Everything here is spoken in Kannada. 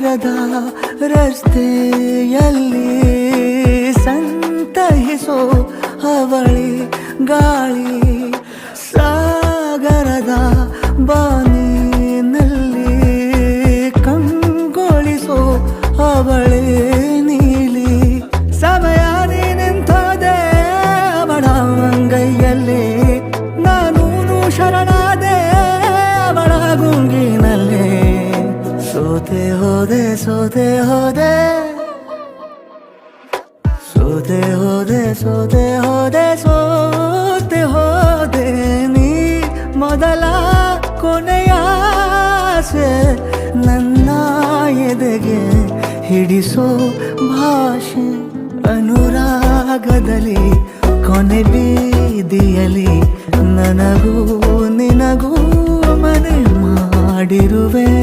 ಹತ್ತಿರದ ರಸ್ತೆಯಲ್ಲಿ ಸಂತಹಿಸೋ ಅವಳಿ ಗಾಳಿ, ಸಾಗರದ ಬಾನಿನಲ್ಲಿ ಕಂಗೊಳಿಸೋ ಅವಳೆ ನೀಲಿ. ಸಮಯ ನಿಂತೋದೆ ಅವಳ ಅಂಗೈಯಲ್ಲಿ, ನಾನು ಶರಣಾದೆ ಅವಳ ಗುಂಗಿನಲ್ಲಿ. ಸೋತೆ ಹೋದೆ ಸೋತೆ ಹೋದೆ ಸೋತೆ ಹೋದೆ ಸೋತೆ ಹೋದೆ ಸೋತೆ ಹೋದೆ ನೀ ಮೊದಲ ಕೊನೆಯ ಆಸೆ ನನ್ನ ಎದೆಗೆ ಹಿಡಿಸೋ ಭಾಷೆ. ಅನುರಾಗದಲ್ಲಿ ಕೊನೆ ಬೀದಿಯಲ್ಲಿ ನನಗೂ ನಿನಗೂ ಮನೆ ಮಾಡಿರುವೆ.